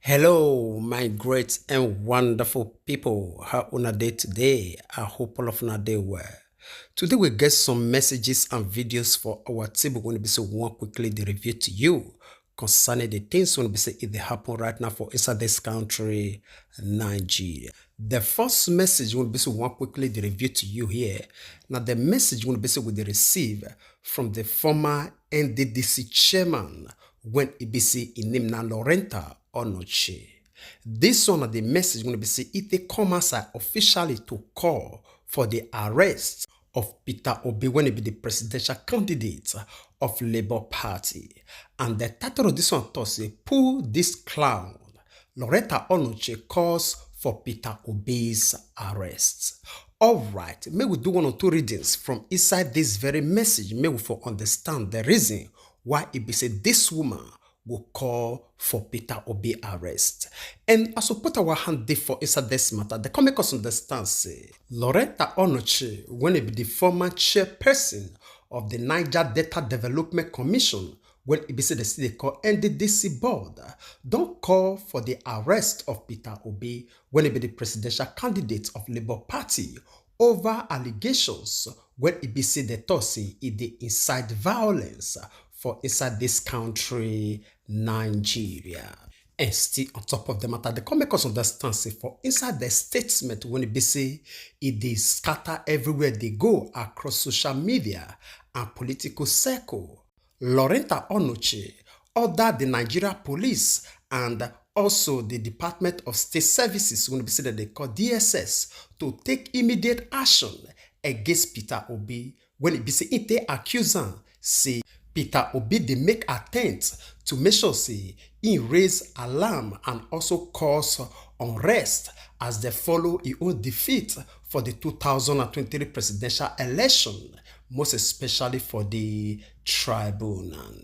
Hello, my great and wonderful people. How una day today? I hope all of una day well. Today we get some messages and videos for our table. We're going to be so one quickly the review to you concerning the things when we say it they happen right now for inside this country, Nigeria. The first message will be so one quickly the review to you here. Now the message will be so we receive from the former NDDC chairman when it be say in name na Laurenta Onochie. This one of the message going to be say it come outside officially to call for the arrest of Peter Obi when he be the presidential candidate of Labour Party. And the title of this one talks say, pull this clown. Laurenta Onochie calls for Peter Obi's arrest. Alright, may we do one or two readings from inside this very message. May we for understand the reason why it be said this woman will call for Peter Obi arrest. And as we put our hand there for inside this matter, they come make us understand, say, Laurenta Onochie, when it be the former chairperson of the Niger Delta Development Commission, when it be said the city called NDDC board, don't call for the arrest of Peter Obi when it be the presidential candidate of Labour Party over allegations when it be said the Tosi it the incite violence for inside this country, Nigeria. And still on top of the matter, they come make us understand, say, for inside the statement when it be say it they scatter everywhere they go across social media and political circle. Laurenta Onochie ordered the Nigeria police and also the Department of State Services, when we say that they call DSS, to take immediate action against Peter Obi when it be say it they accuse him, say Peter Obi they make attempts to make sure say he raise alarm and also cause unrest as they follow his own defeat for the 2023 presidential election, most especially for the tribunal.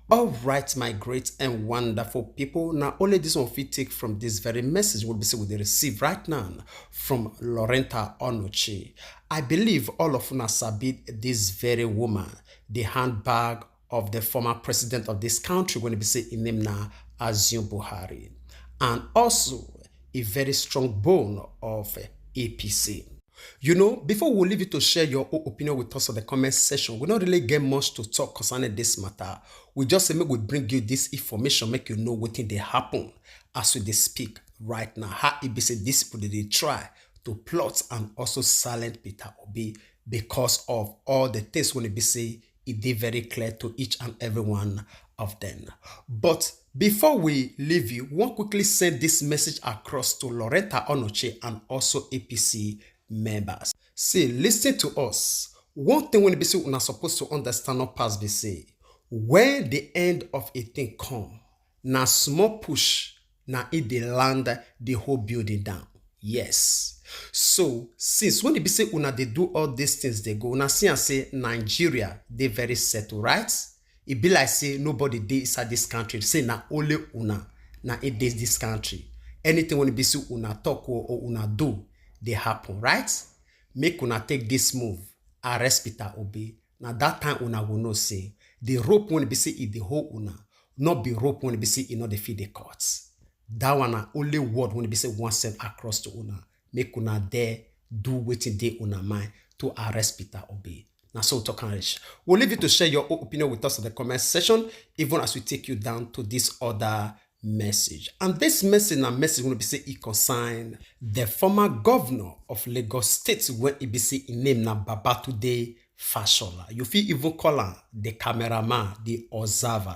All right, my great and wonderful people. Now, only this one we take from this very message will be say we receive right now from Laurenta Onochie. I believe all of us sabi this very woman, the handbag of the former president of this country, when it be say in name na Azion Buhari, and also a very strong bone of APC. You know, before we leave you to share your own opinion with us on the comment section, we don't really get much to talk concerning this matter. We just say make we bring you this information, make you know what they happen as we speak right now. How it be say this people they try to plot and also silent Peter Obi because of all the things when it be say it is very clear to each and every one of them. But before we leave you, we want quickly send this message across to Laurenta Onochie and also APC members. See, listen to us. One thing when it be say we're supposed to understand or pass be say, when the end of a thing come, na small push, na it they land the whole building down. Yes. So, since when it be say una they do all these things they go, una see and say Nigeria, they very settled, right? It be like say nobody dey inside this country. Say na only una, na it dey this country. Anything when it be say una talk or una do, they happen, right? Make una take this move, arrest Peter Obi. Now that time una will know say the rope when it be say it the whole una, not be rope when it be say it not the feed the courts. That one na only word when it be say one sent across to una. Make una there do wetin dey una mind to arrest Peter Obi. Now so talk and rich. We'll leave you to share your opinion with us in the comment section, even as we take you down to this other message. And this message na message will be say it concern the former governor of Lagos State when it be say in name na Babatude Fashola. You feel even call him the cameraman, the observer.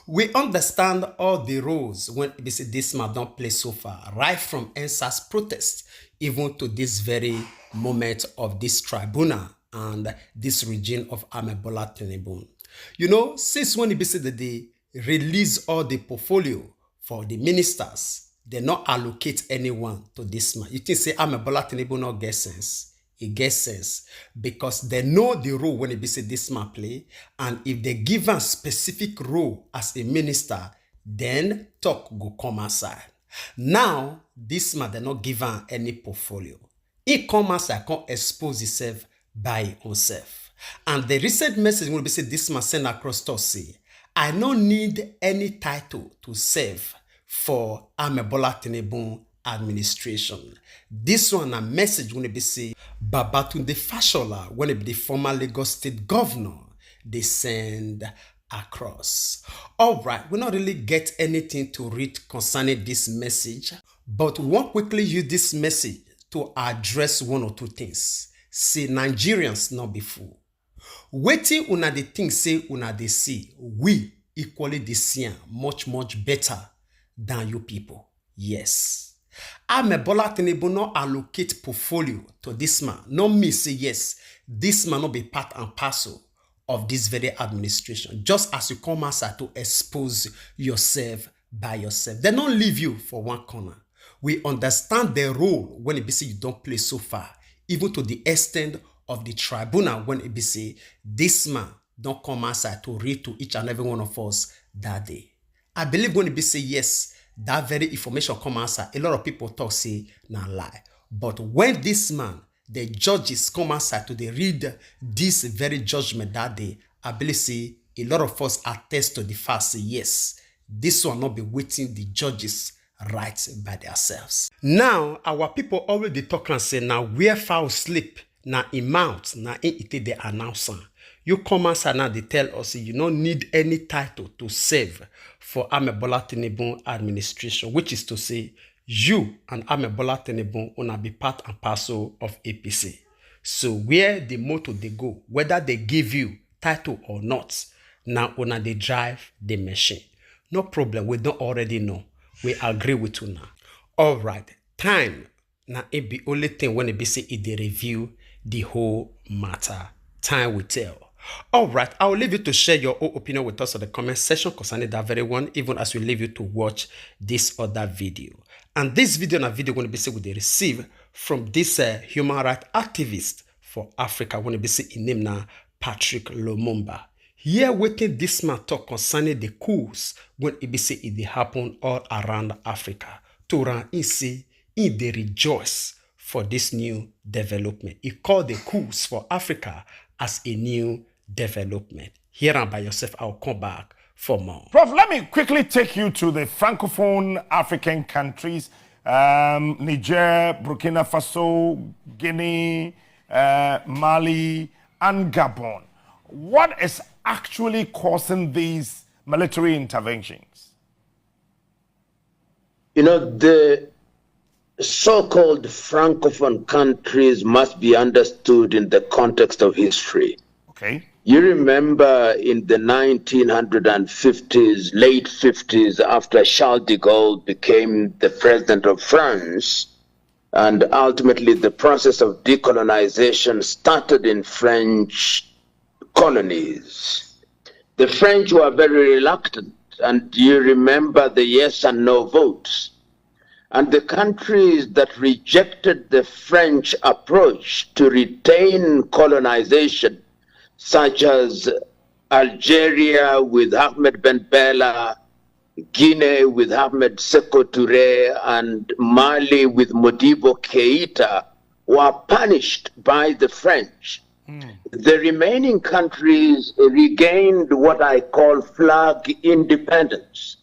We understand all the roles when it be say this man don't play so far, right from NSAS protest even to this very moment of this tribunal and this regime of Bola Tinubu. You know, since when it be said that they release all the portfolio for the ministers, they not allocate anyone to this man. You think say Bola Tinubu not get sense? It gets sense because they know the role when it be say this man play, and if they give a specific role as a minister, then talk go come outside. Now this man they not give him any portfolio. He come outside, can't expose himself by himself. And the recent message will be say this man send across to say, I don't need any title to serve for Amebola Tinubu administration. This one a message when it be say Babatunde Fashola, when it be the former Lagos State governor, they send across. All right, we not really get anything to read concerning this message, but we want quickly use this message to address one or two things. Say Nigerians not be fool. Waiting una the thing say una they see, we equally the see much better than you people. Yes. Amebola Tinubu no allocate portfolio to this man. No me say yes, this man not be part and parcel of this very administration. Just as you come outside to expose yourself by yourself. They don't leave you for one corner. We understand the role when it be say you don't play so far, even to the extent of the tribunal when it be say this man don't come outside to read to each and every one of us that day. I believe when it be say yes, that very information come outside, a lot of people talk say na lie. But when this man, the judges come outside to they read this very judgment that day, I believe say a lot of us attest to the fact say yes, this one not be waiting the judges right by themselves. Now our people already talk and say now where foul sleep na in mouth na in it the announcer. You come outside now they tell us you don't need any title to serve for Amebola Tinubu administration, which is to say you and Amebola Tinubu una be part and parcel of APC. So where the motto they go, whether they give you title or not, now una they drive the machine. No problem, we don't already know. We agree with you now. All right, time now it be only thing when it be say it they review the whole matter. Time will tell. All right, I will leave you to share your own opinion with us in the comment section concerning that very one, even as we leave you to watch this other video. And this video and a video going to be say they receive from this human rights activist for Africa, when it be say in name now Patrick Lumumba. Here waiting this man talk concerning the coups when it be say it they happen all around Africa. To run in say in they rejoice for this new development. He called the coups for Africa as a new development. Here and by yourself, I'll come back for more. Prof, let me quickly take you to the Francophone African countries, Niger, Burkina Faso, Guinea, Mali, and Gabon. What is actually causing these military interventions? You know, the so-called Francophone countries must be understood in the context of history. Okay. You remember in the 1950s, late 50s, after Charles de Gaulle became the president of France, and ultimately the process of decolonization started in French colonies. The French were very reluctant, and you remember the yes and no votes. And the countries that rejected the French approach to retain colonization, such as Algeria with Ahmed Ben Bella, Guinea with Ahmed Sékou Touré, and Mali with Modibo Keïta, were punished by the French. The remaining countries regained what I call flag independence,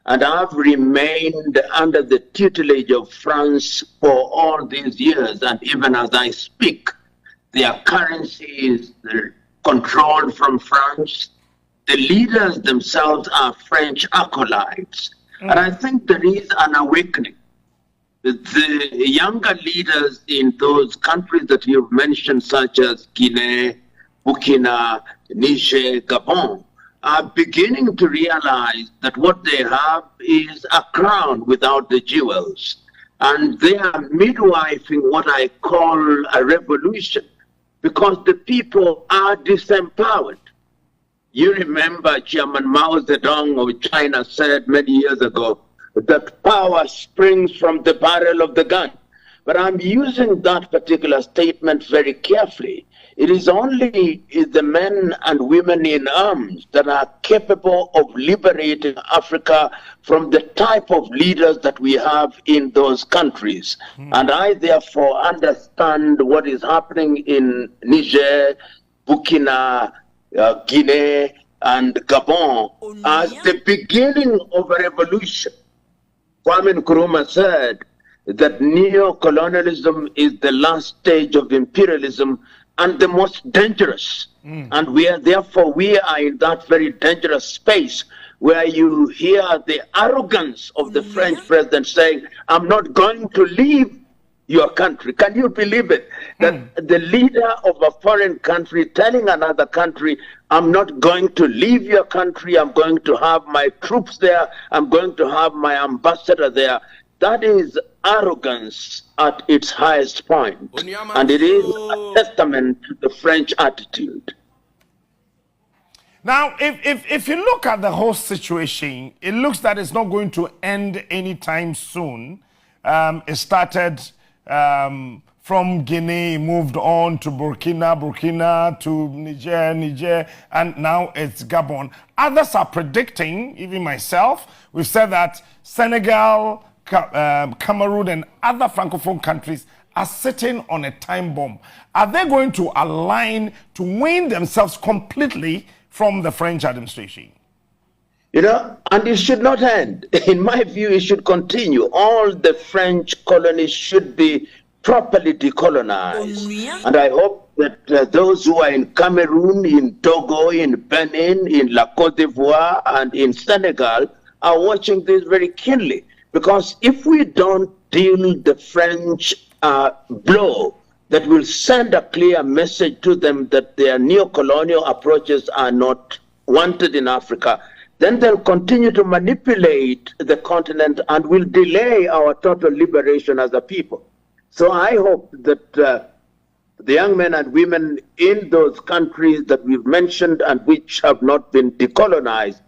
and have remained under the tutelage of France for all these years. And even as I speak, their currency is controlled from France. The leaders themselves are French acolytes. And I think there is an awakening. The younger leaders in those countries that you've mentioned, such as Guinea, Burkina, Niger, Gabon, are beginning to realize that what they have is a crown without the jewels. And they are midwifing what I call a revolution, because the people are disempowered. You remember Chairman Mao Zedong of China said many years ago that power springs from the barrel of the gun. But I'm using that particular statement very carefully. It is only the men and women in arms that are capable of liberating Africa from the type of leaders that we have in those countries. And I therefore understand what is happening in Niger, Burkina, Guinea, and Gabon as the beginning of a revolution. Kwame Nkrumah said that neo-colonialism is the last stage of imperialism and the most dangerous. And therefore we are in that very dangerous space where you hear the arrogance of the French president saying, I'm not going to leave your country. Can you believe it? That the leader of a foreign country telling another country, I'm not going to leave your country, I'm going to have my troops there, I'm going to have my ambassador there. That is arrogance at its highest point. And it is a testament to the French attitude. Now, if you look at the whole situation, it looks that it's not going to end anytime soon. It started from Guinea, moved on to Burkina to Niger, and now it's Gabon. Others are predicting, even myself, we've said that Senegal, Cameroon, and other Francophone countries are sitting on a time bomb. Are they going to align to wean themselves completely from the French administration? You know, and it should not end. In my view, it should continue. All the French colonies should be properly decolonized. And I hope that those who are in Cameroon, in Togo, in Benin, in La Côte d'Ivoire, and in Senegal are watching this very keenly. Because if we don't deal the French blow, that will send a clear message to them that their neo-colonial approaches are not wanted in Africa, then they'll continue to manipulate the continent and will delay our total liberation as a people. So I hope that the young men and women in those countries that we've mentioned and which have not been decolonized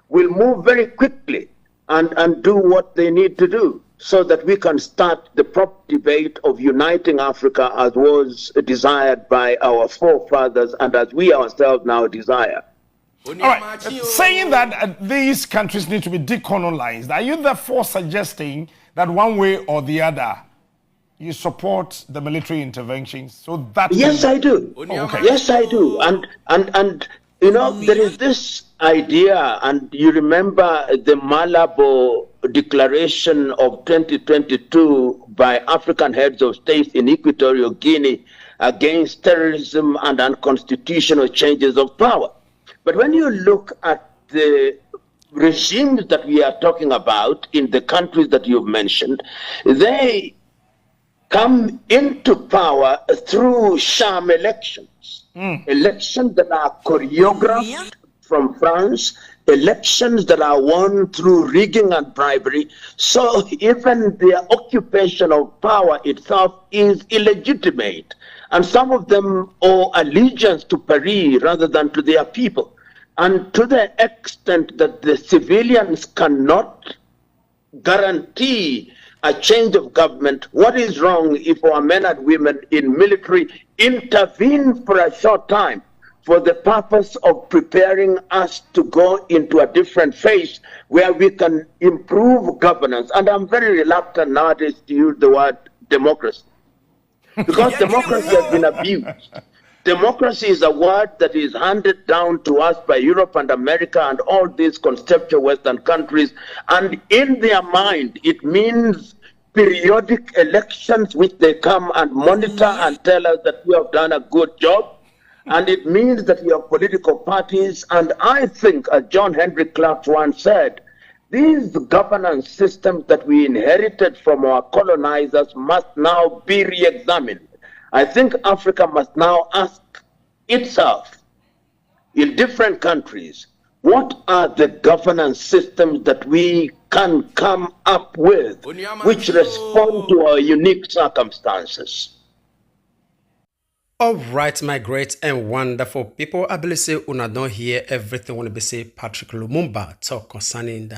will move very quickly and do what they need to do, so that we can start the proper debate of uniting Africa as was desired by our forefathers and as we ourselves now desire. All right, saying that these countries need to be decolonized, are you therefore suggesting that one way or the other you support the military interventions? So that yes, I do. Okay. Yes, I do. And you know, there is this idea, and you remember the Malabo Declaration of 2022 by African heads of state in Equatorial Guinea against terrorism and unconstitutional changes of power. But when you look at the regimes that we are talking about in the countries that you've mentioned, they come into power through sham elections. Elections that are choreographed from France, elections that are won through rigging and bribery. So even their occupation of power itself is illegitimate. And some of them owe allegiance to Paris rather than to their people. And to the extent that the civilians cannot guarantee a change of government, what is wrong if our men and women in military intervene for a short time for the purpose of preparing us to go into a different phase where we can improve governance? And I'm very reluctant nowadays to use the word democracy, because democracy has been abused. Democracy is a word that is handed down to us by Europe and America and all these conceptual Western countries. And in their mind, it means periodic elections which they come and monitor and tell us that we have done a good job. And it means that we have political parties. And I think, as John Henry Clark once said, these governance systems that we inherited from our colonizers must now be re-examined. I think Africa must now ask itself, in different countries, what are the governance systems that we can come up with which respond to our unique circumstances? All right, my great and wonderful people. I believe say una don't hear everything when we say Patrick Lumumba talk concerning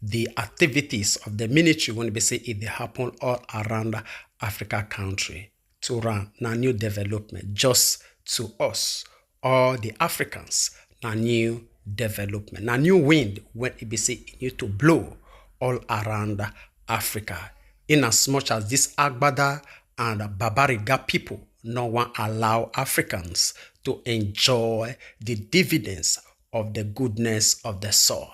the activities of the military when we say it happen all around Africa country to run now new development just to us, all the Africans, now new development, now new wind when it be say it need to blow all around Africa. In as much as this Agbada and Babariga people no one allow Africans to enjoy the dividends of the goodness of the soil.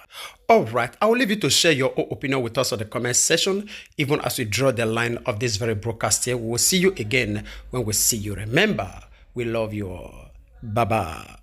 All right, I will leave you to share your own opinion with us on the comment section, even as we draw the line of this very broadcast here. We will see you again when we see you. Remember, we love you all. Bye-bye.